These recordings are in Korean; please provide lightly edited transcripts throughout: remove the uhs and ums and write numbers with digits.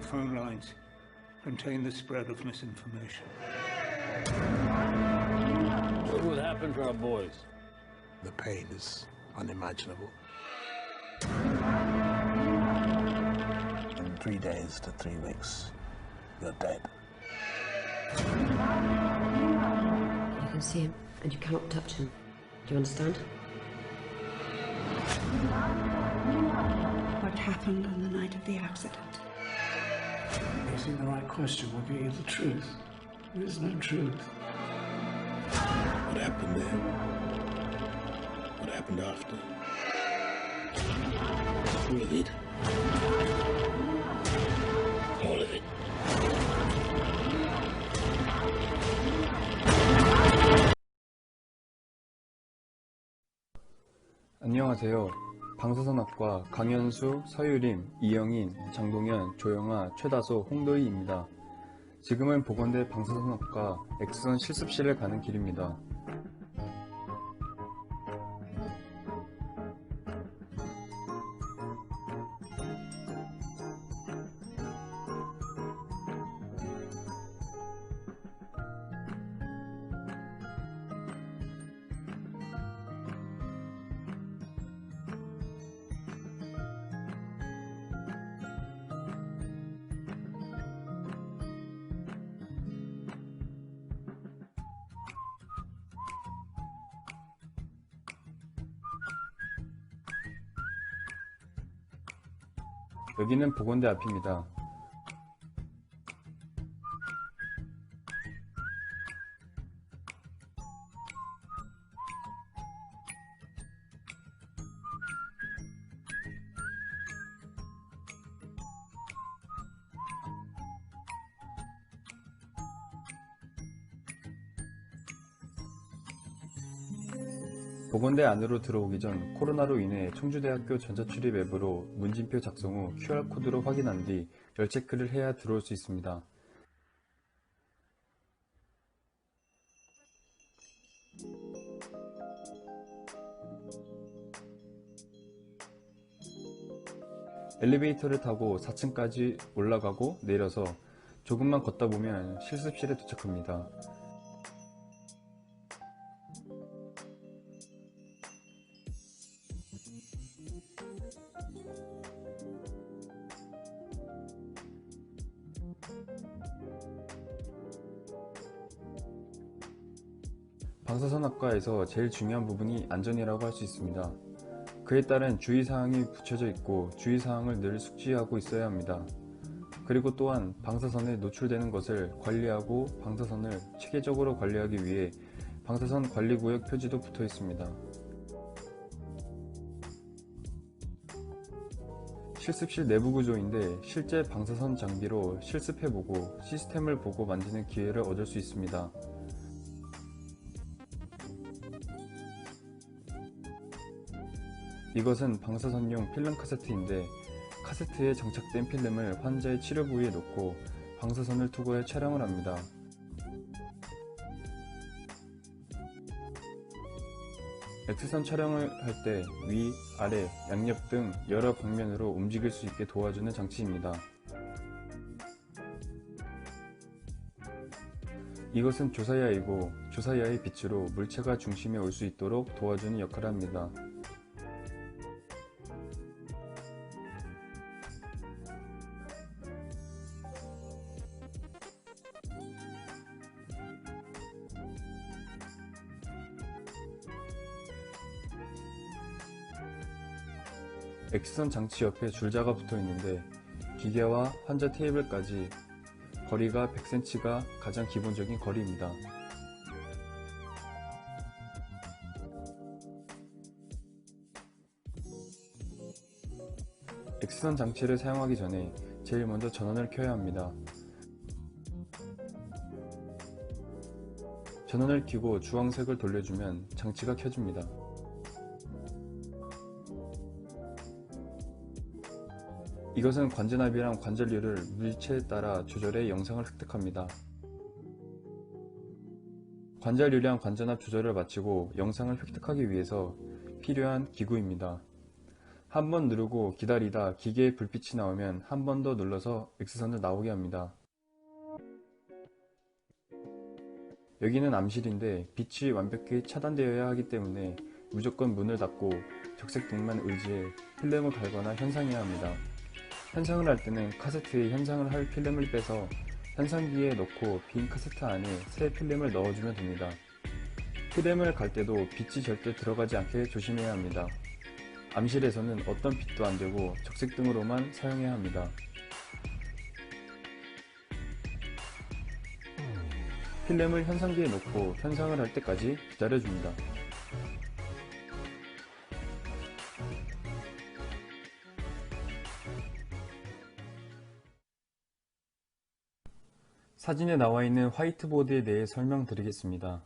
phone lines contain the spread of misinformation. What would happen to our boys? The pain is unimaginable. In 3 days to 3 weeks, you're dead. You can see him, and you cannot touch him. Do you understand? What happened on the night of the accident? Asking the right question will get you the truth. There is no truth. What happened there? What happened after? All of it. All of it. 안녕하세요. 방사선학과 강현수, 서유림, 이영인, 장동현, 조영아, 최다소, 홍도희입니다. 지금은 보건대 방사선학과 엑스선 실습실에 가는 길입니다. 여기는 보건대 앞입니다. 보건대 안으로 들어오기 전 코로나로 인해 청주대학교 전자출입 앱으로 문진표 작성 후 QR코드로 확인한 뒤 열체크를 해야 들어올 수 있습니다. 엘리베이터를 타고 4층까지 올라가고 내려서 조금만 걷다 보면 실습실에 도착합니다. 방사선학과에서 제일 중요한 부분이 안전이라고 할 수 있습니다. 그에 따른 주의사항이 붙여져 있고 주의사항을 늘 숙지하고 있어야 합니다. 그리고 또한 방사선에 노출되는 것을 관리하고 방사선을 체계적으로 관리하기 위해 방사선 관리구역 표지도 붙어 있습니다. 실습실 내부 구조인데 실제 방사선 장비로 실습해보고 시스템을 보고 만지는 기회를 얻을 수 있습니다. 이것은 방사선용 필름 카세트인데 카세트에 장착된 필름을 환자의 치료 부위에 놓고 방사선을 투과해 촬영을 합니다. X선 촬영을 할 때 위, 아래, 양옆 등 여러 방면으로 움직일 수 있게 도와주는 장치입니다. 이것은 조사야이고 조사야의 빛으로 물체가 중심에 올 수 있도록 도와주는 역할을 합니다. X선 장치 옆에 줄자가 붙어 있는데 기계와 환자 테이블까지 거리가 100cm가 가장 기본적인 거리입니다. X선 장치를 사용하기 전에 제일 먼저 전원을 켜야 합니다. 전원을 켜고 주황색을 돌려주면 장치가 켜집니다. 이것은 관제나비랑 관절류를 물체에 따라 조절해 영상을 획득합니다. 관절류량 관전압 조절을 마치고 영상을 획득하기 위해서 필요한 기구입니다. 한 번 누르고 기다리다 기계의 불빛이 나오면 한 번 더 눌러서 X선을 나오게 합니다. 여기는 암실인데 빛이 완벽히 차단되어야 하기 때문에 무조건 문을 닫고 적색등만 의지해 필름을 갈거나 현상해야 합니다. 현상을 할 때는 카세트에 현상을 할 필름을 빼서 현상기에 넣고 빈 카세트 안에 새 필름을 넣어주면 됩니다. 필름을 갈 때도 빛이 절대 들어가지 않게 조심해야 합니다. 암실에서는 어떤 빛도 안되고 적색등으로만 사용해야 합니다. 필름을 현상기에 넣고 현상을 할 때까지 기다려줍니다. 사진에 나와 있는 화이트보드에 대해 설명드리겠습니다.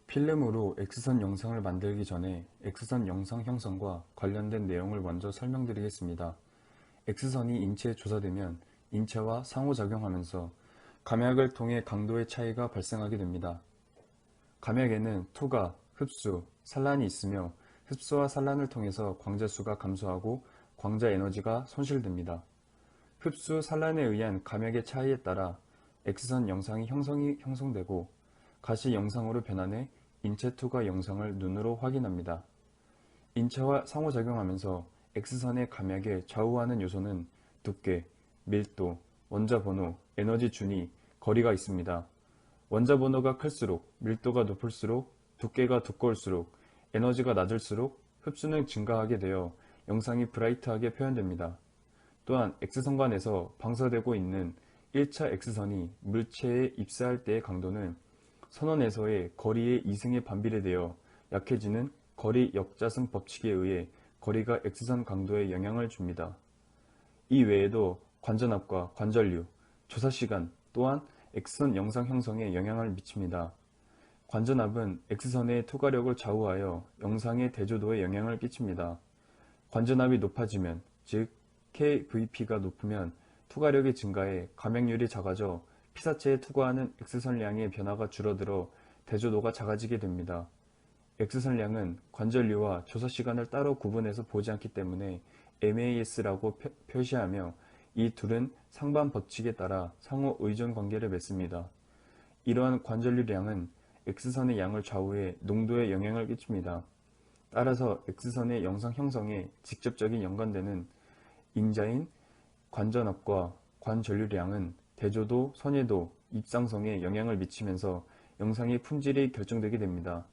필름으로 X선 영상을 만들기 전에 X선 영상 형성과 관련된 내용을 먼저 설명드리겠습니다. X선이 인체에 조사되면 인체와 상호작용하면서 감약을 통해 강도의 차이가 발생하게 됩니다. 감약에는 투과, 흡수, 산란이 있으며 흡수와 산란을 통해서 광자수가 감소하고 광자 에너지가 손실됩니다. 흡수, 산란에 의한 감약의 차이에 따라 X선 영상이 형성되고 가시 영상으로 변환해 인체 투과 영상을 눈으로 확인합니다. 인체와 상호작용하면서 X선의 감약에 좌우하는 요소는 두께, 밀도, 원자 번호, 에너지 준위, 거리가 있습니다. 원자 번호가 클수록, 밀도가 높을수록, 두께가 두꺼울수록, 에너지가 낮을수록 흡수는 증가하게 되어 영상이 브라이트하게 표현됩니다. 또한 X선관에서 방사되고 있는 1차 X선이 물체에 입사할 때의 강도는 선원에서의 거리의 이승에 반비례되어 약해지는 거리 역자승 법칙에 의해 거리가 X선 강도에 영향을 줍니다. 이 외에도 관전압과 관전류, 조사시간 또한 X선 영상 형성에 영향을 미칩니다. 관전압은 X선의 투과력을 좌우하여 영상의 대조도에 영향을 끼칩니다. 관전압이 높아지면, 즉 KVP가 높으면 투과력이 증가해 감약률이 작아져 피사체에 투과하는 X선량의 변화가 줄어들어 대조도가 작아지게 됩니다. X선량은 관전류와 조사시간을 따로 구분해서 보지 않기 때문에 MAS라고 표시하며 이 둘은 상반 법칙에 따라 상호 의존 관계를 맺습니다. 이러한 관전류량은 X선의 양을 좌우해 농도에 영향을 끼칩니다. 따라서 X선의 영상 형성에 직접적인 연관되는 인자인 관전압과 관전류량은 대조도, 선예도, 입상성에 영향을 미치면서 영상의 품질이 결정되게 됩니다.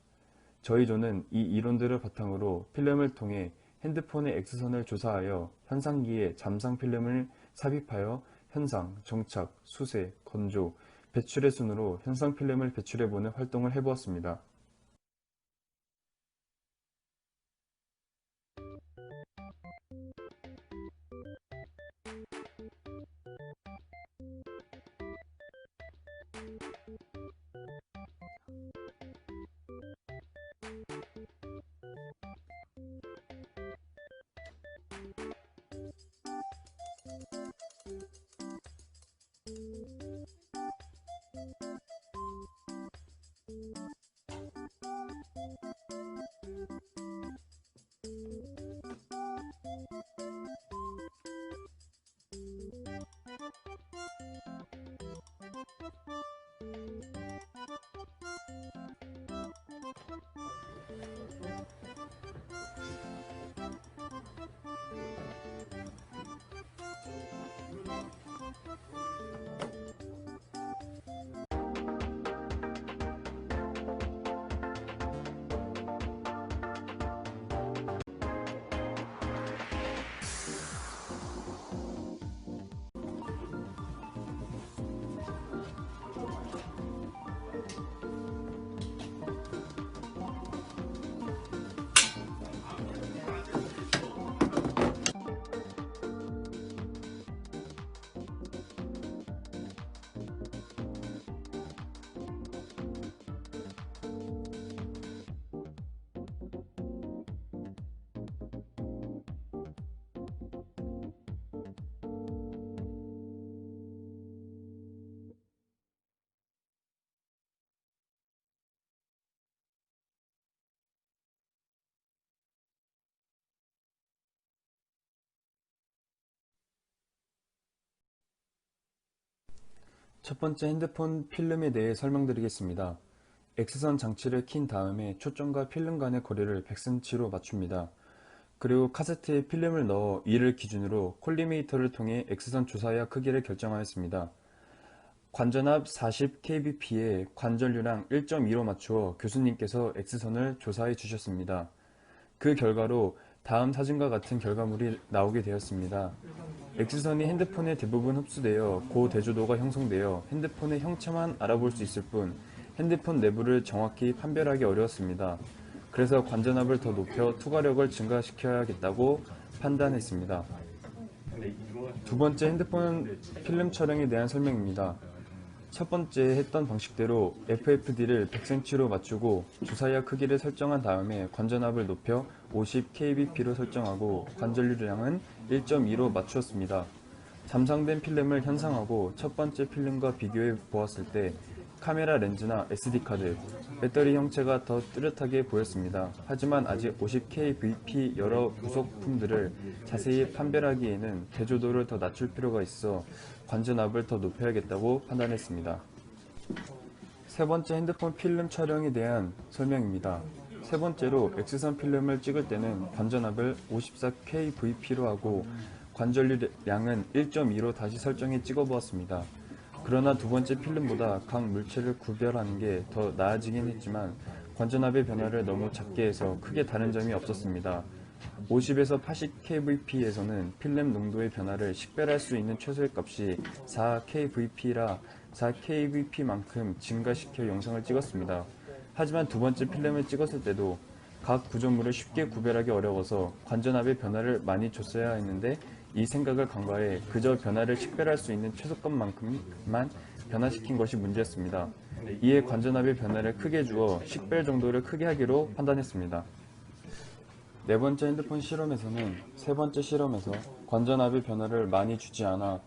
저희 조는 이 이론들을 바탕으로 필름을 통해 핸드폰의 X선을 조사하여 현상기에 잠상 필름을 삽입하여 현상, 정착, 수세, 건조, 배출의 순으로 현상 필름을 배출해보는 활동을 해보았습니다. 첫 번째 핸드폰 필름에 대해 설명드리겠습니다. X선 장치를 킨 다음에 초점과 필름 간의 거리를 100cm로 맞춥니다. 그리고 카세트에 필름을 넣어 이를 기준으로 콜리메이터를 통해 X선 조사야 크기를 결정하였습니다. 관전압 40kbp에 관전류량 1.2로 맞추어 교수님께서 X선을 조사해 주셨습니다. 그 결과로 다음 사진과 같은 결과물이 나오게 되었습니다. X선이 핸드폰에 대부분 흡수되어 고대조도가 형성되어 핸드폰의 형체만 알아볼 수 있을 뿐 핸드폰 내부를 정확히 판별하기 어려웠습니다. 그래서 관전압을 더 높여 투과력을 증가시켜야겠다고 판단했습니다. 두 번째 핸드폰 필름 촬영에 대한 설명입니다. 첫 번째 했던 방식대로 FFD를 100cm로 맞추고 조사야 크기를 설정한 다음에 관전압을 높여 50kbp로 설정하고 관전류량은 1.2로 맞추었습니다. 잠상된 필름을 현상하고 첫 번째 필름과 비교해 보았을 때 카메라 렌즈나 SD카드, 배터리 형체가 더 뚜렷하게 보였습니다. 하지만 아직 50kbp 여러 부속품들을 자세히 판별하기에는 대조도를 더 낮출 필요가 있어 관전압을 더 높여야겠다고 판단했습니다. 세 번째 핸드폰 필름 촬영에 대한 설명입니다. 세 번째로 X선 필름을 찍을 때는 관전압을 54kbp로 하고 관전류량은 1.2로 다시 설정해 찍어보았습니다. 그러나 두 번째 필름보다 각 물체를 구별하는 게 더 나아지긴 했지만 관전압의 변화를 너무 작게 해서 크게 다른 점이 없었습니다. 50에서 80kbp에서는 필름 농도의 변화를 식별할 수 있는 최소의 값이 4kbp라 4kbp만큼 증가시켜 영상을 찍었습니다. 하지만 두 번째 필름을 찍었을 때도 각 구조물을 쉽게 구별하기 어려워서 관전압의 변화를 많이 줬어야 했는데 이 생각을 간과해 그저 변화를 식별할 수 있는 최소값만큼만 변화시킨 것이 문제였습니다. 이에 관전압의 변화를 크게 주어 식별 정도를 크게 하기로 판단했습니다. 네 번째 핸드폰 실험에서는 세 번째 실험에서 관전압의 변화를 많이 주지 않아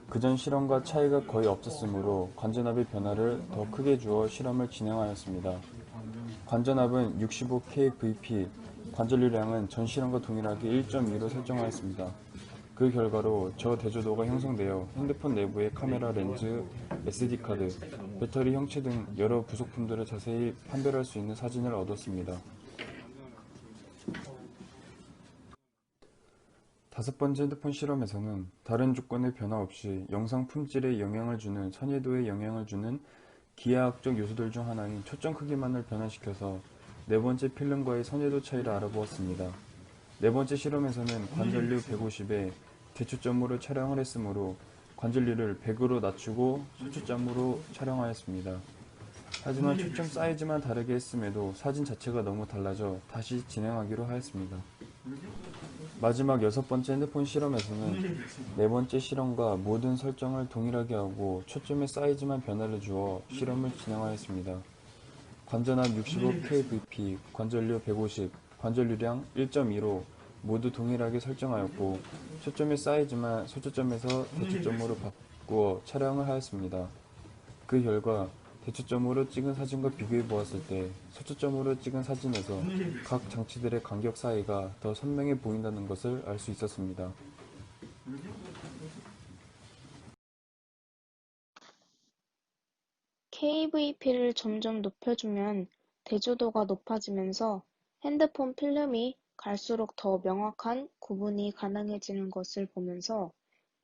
그전 실험과 차이가 거의 없었으므로 관전압의 변화를 더 크게 주어 실험을 진행하였습니다. 관전압은 65kbp, 관전류량은 전 실험과 동일하게 1.2로 설정하였습니다. 그 결과로 저대조도가 형성되어 핸드폰 내부의 카메라 렌즈, SD카드, 배터리 형체 등 여러 부속품들을 자세히 판별할 수 있는 사진을 얻었습니다. 다섯 번째 핸드폰 실험에서는 다른 조건의 변화 없이 영상 품질에 영향을 주는 선예도에 영향을 주는 기하학적 요소들 중 하나인 초점 크기만을 변화시켜서 네 번째 필름과의 선예도 차이를 알아보았습니다. 네 번째 실험에서는 관전류 150에 대초점으로 촬영을 했으므로 관전류를 100으로 낮추고 소초점으로 촬영하였습니다. 하지만 초점 사이즈만 다르게 했음에도 사진 자체가 너무 달라져 다시 진행하기로 하였습니다. 마지막 여섯 번째 핸드폰 실험에서는 네 번째 실험과 모든 설정을 동일하게 하고 초점의 사이즈만 변화를 주어 실험을 진행하였습니다. 관전압 65kbp, 관전류 150, 관전류량 1.2로 모두 동일하게 설정하였고 초점의 사이즈만 소초점에서 대초점으로 바꾸어 촬영을 하였습니다. 그 결과 대초점으로 찍은 사진과 비교해 보았을 때 소초점으로 찍은 사진에서 각 장치들의 간격 사이가 더 선명해 보인다는 것을 알 수 있었습니다. KVP를 점점 높여주면 대조도가 높아지면서 핸드폰 필름이 갈수록 더 명확한 구분이 가능해지는 것을 보면서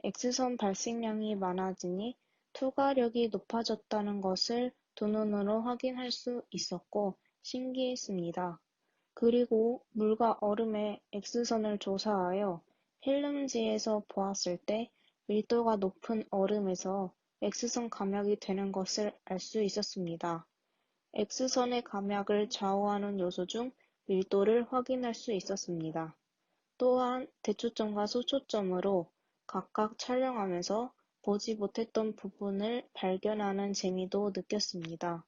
X선 발생량이 많아지니 투과력이 높아졌다는 것을 두 눈으로 확인할 수 있었고 신기했습니다. 그리고 물과 얼음의 X선을 조사하여 필름지에서 보았을 때 밀도가 높은 얼음에서 X선 감약이 되는 것을 알 수 있었습니다. X선의 감약을 좌우하는 요소 중 밀도를 확인할 수 있었습니다. 또한 대초점과 소초점으로 각각 촬영하면서 보지 못했던 부분을 발견하는 재미도 느꼈습니다.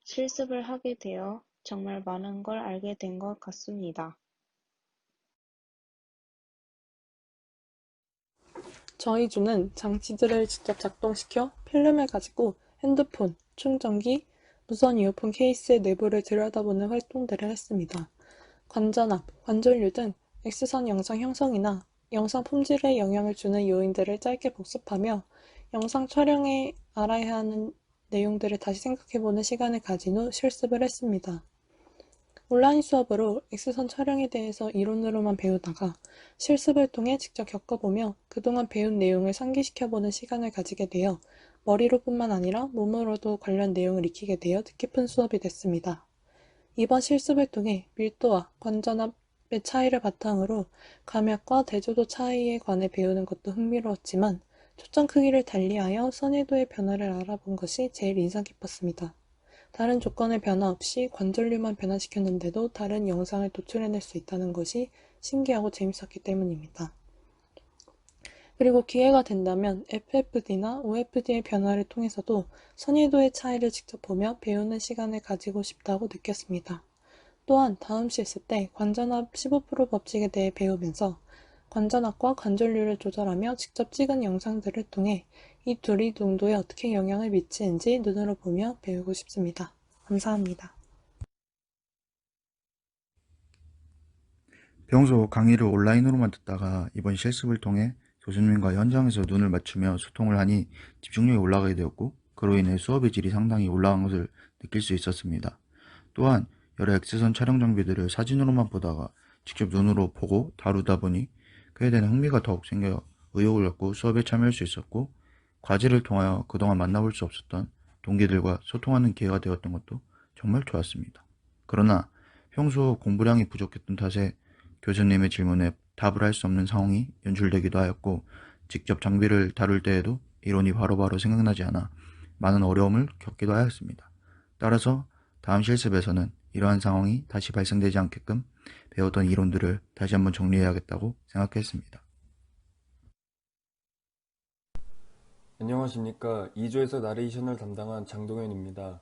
실습을 하게 되어 정말 많은 걸 알게 된 것 같습니다. 저희 조는 장치들을 직접 작동시켜 필름을 가지고 핸드폰, 충전기, 무선 이어폰 케이스의 내부를 들여다보는 활동들을 했습니다. 관전압, 관전류 등 X선 영상 형성이나 영상 품질에 영향을 주는 요인들을 짧게 복습하며 영상 촬영에 알아야 하는 내용들을 다시 생각해보는 시간을 가진 후 실습을 했습니다. 온라인 수업으로 X선 촬영에 대해서 이론으로만 배우다가 실습을 통해 직접 겪어보며 그동안 배운 내용을 상기시켜보는 시간을 가지게 되어 머리로뿐만 아니라 몸으로도 관련 내용을 익히게 되어 뜻깊은 수업이 됐습니다. 이번 실습을 통해 밀도와 관전압의 차이를 바탕으로 감약과 대조도 차이에 관해 배우는 것도 흥미로웠지만 초점 크기를 달리하여 선회도의 변화를 알아본 것이 제일 인상 깊었습니다. 다른 조건의 변화 없이 관전류만 변화시켰는데도 다른 영상을 도출해낼 수 있다는 것이 신기하고 재밌었기 때문입니다. 그리고 기회가 된다면 FFD나 OFD의 변화를 통해서도 선의도의 차이를 직접 보며 배우는 시간을 가지고 싶다고 느꼈습니다. 또한 다음 실습 때 관전압 15% 법칙에 대해 배우면서 관전압과 관전류를 조절하며 직접 찍은 영상들을 통해 이 둘이 농도에 어떻게 영향을 미치는지 눈으로 보며 배우고 싶습니다. 감사합니다. 평소 강의를 온라인으로만 듣다가 이번 실습을 통해 교수님과 현장에서 눈을 맞추며 소통을 하니 집중력이 올라가게 되었고 그로 인해 수업의 질이 상당히 올라간 것을 느낄 수 있었습니다. 또한 여러 X선 촬영 장비들을 사진으로만 보다가 직접 눈으로 보고 다루다 보니 그에 대한 흥미가 더욱 생겨 의욕을 갖고 수업에 참여할 수 있었고 과제를 통하여 그동안 만나볼 수 없었던 동기들과 소통하는 기회가 되었던 것도 정말 좋았습니다. 그러나 평소 공부량이 부족했던 탓에 교수님의 질문에 답을 할 수 없는 상황이 연출되기도 하였고 직접 장비를 다룰 때에도 이론이 바로바로 생각나지 않아 많은 어려움을 겪기도 하였습니다. 따라서 다음 실습에서는 이러한 상황이 다시 발생되지 않게끔 배웠던 이론들을 다시 한번 정리해야겠다고 생각했습니다. 안녕하십니까. 2조에서 나레이션을 담당한 장동현입니다.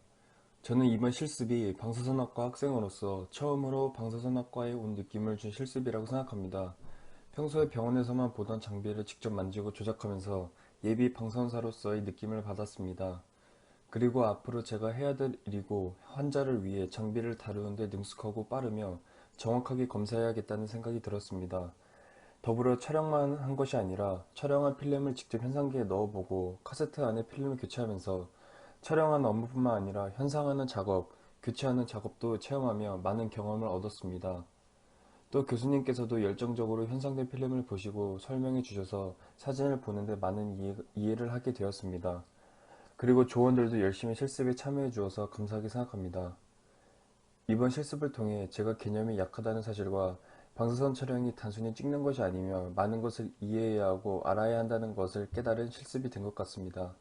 저는 이번 실습이 방사선학과 학생으로서 처음으로 방사선학과에 온 느낌을 준 실습이라고 생각합니다. 평소에 병원에서만 보던 장비를 직접 만지고 조작하면서 예비 방사선사로서의 느낌을 받았습니다. 그리고 앞으로 제가 해야 될 일이고 환자를 위해 장비를 다루는데 능숙하고 빠르며 정확하게 검사해야겠다는 생각이 들었습니다. 더불어 촬영만 한 것이 아니라 촬영한 필름을 직접 현상기에 넣어보고 카세트 안에 필름을 교체하면서 촬영하는 업무뿐만 아니라 현상하는 작업, 교체하는 작업도 체험하며 많은 경험을 얻었습니다. 또 교수님께서도 열정적으로 현상된 필름을 보시고 설명해 주셔서 사진을 보는데 많은 이해를 하게 되었습니다. 그리고 조원들도 열심히 실습에 참여해 주어서 감사하게 생각합니다. 이번 실습을 통해 제가 개념이 약하다는 사실과 방사선 촬영이 단순히 찍는 것이 아니며 많은 것을 이해해야 하고 알아야 한다는 것을 깨달은 실습이 된 것 같습니다.